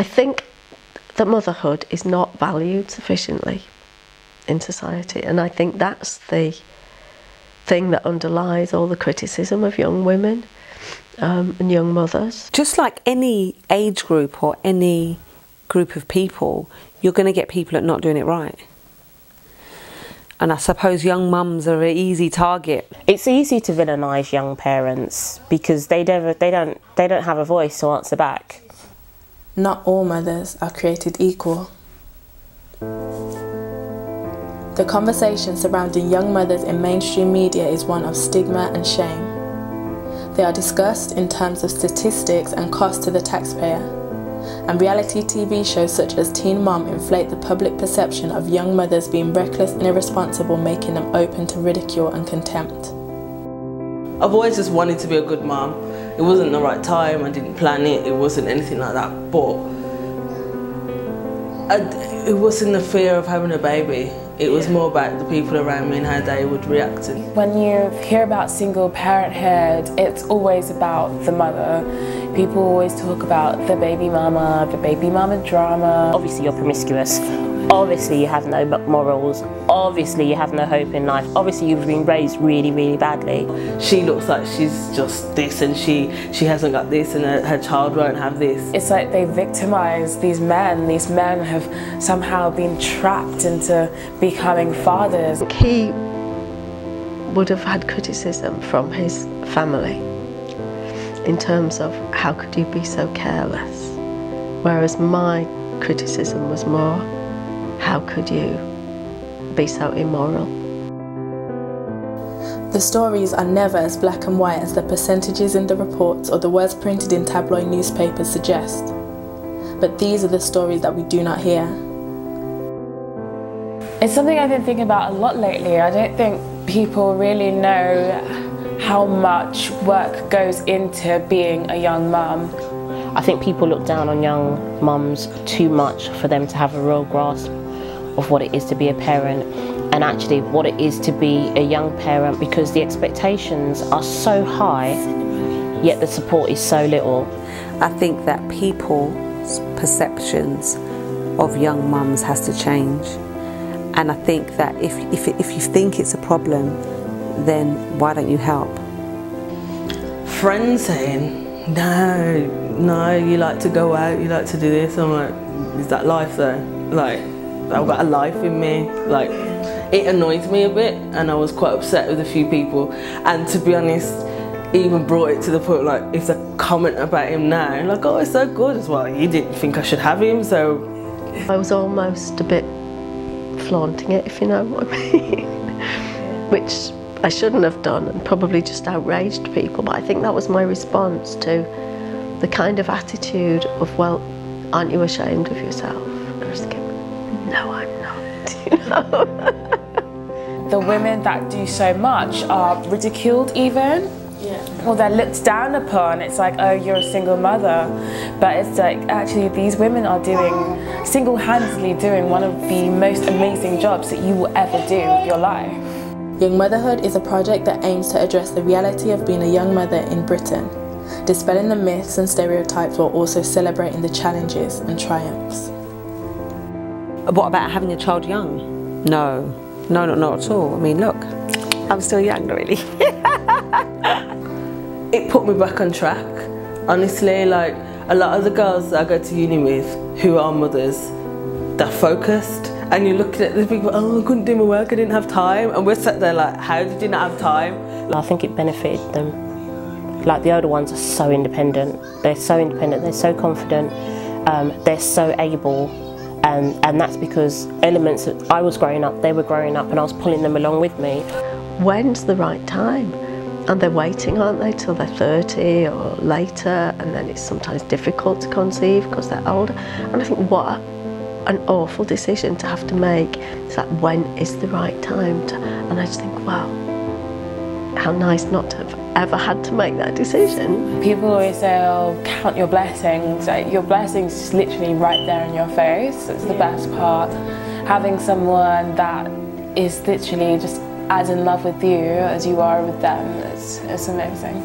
I think that motherhood is not valued sufficiently in society, and I think that's the thing that underlies all the criticism of young women and young mothers. Just like any age group or any group of people, you're going to get people that are not doing it right. And I suppose young mums are an easy target. It's easy to villainise young parents because they don't have a voice to answer back. Not all mothers are created equal. The conversation surrounding young mothers in mainstream media is one of stigma and shame. They are discussed in terms of statistics and cost to the taxpayer. And reality TV shows such as Teen Mom inflate the public perception of young mothers being reckless and irresponsible, making them open to ridicule and contempt. I've always just wanted to be a good mom. It wasn't the right time, I didn't plan it, it wasn't anything like that, but it wasn't the fear of having a baby. It was more about the people around me and how they would react. When you hear about single parenthood, it's always about the mother. People always talk about the baby mama drama. Obviously you're promiscuous. Obviously you have no morals. Obviously you have no hope in life. Obviously you've been raised really, really badly. She looks like she's just this and she hasn't got this and her child won't have this. It's like they victimise these men. These men have somehow been trapped into becoming fathers. He would have had criticism from his family in terms of how could you be so careless, whereas my criticism was more, how could you be so immoral? The stories are never as black and white as the percentages in the reports or the words printed in tabloid newspapers suggest. But these are the stories that we do not hear. It's something I've been thinking about a lot lately. I don't think people really know how much work goes into being a young mum. I think people look down on young mums too much for them to have a real grasp of what it is to be a parent and actually what it is to be a young parent, because the expectations are so high yet the support is so little. I think that people's perceptions of young mums has to change, and I think that if you think it's a problem, then why don't you help? Friends saying, no, you like to go out, you like to do this. I'm like, is that life though? Like, I've got a life in me. Like, it annoys me a bit, and I was quite upset with a few people. And to be honest, even brought it to the point, like, if they comment about him now, like, oh, it's so good as well. You didn't think I should have him, so. I was almost a bit flaunting it, if you know what I mean, which I shouldn't have done and probably just outraged people, but I think that was my response to the kind of attitude of, well, aren't you ashamed of yourself? And I was thinking, no, I'm not, you know. The women that do so much are ridiculed even, or they're looked down upon. It's like, oh, you're a single mother, but it's like, actually these women are doing, single-handedly doing one of the most amazing jobs that you will ever do with your life. Young Motherhood is a project that aims to address the reality of being a young mother in Britain, dispelling the myths and stereotypes while also celebrating the challenges and triumphs. What about having a child young? No, not at all. I mean, look, I'm still young, really. It put me back on track. Honestly, like, a lot of the girls that I go to uni with who are mothers, they're focused. And you're looking at the people, oh, I couldn't do my work, I didn't have time. And we're sat there like, how did you not have time? I think it benefited them. Like, the older ones are so independent. They're so independent, they're so confident, they're so able. And that's because elements that I was growing up, they were growing up, and I was pulling them along with me. When's the right time? And they're waiting, aren't they, till they're 30 or later, and then it's sometimes difficult to conceive because they're older. And I think what an awful decision to have to make. It's like, when is the right time to, and I just think, wow, how nice not to have ever had to make that decision. People always say, oh, count your blessings. Like, your blessings is literally right there in your face. It's the best part. Having someone that is literally just as in love with you as you are with them, it's amazing.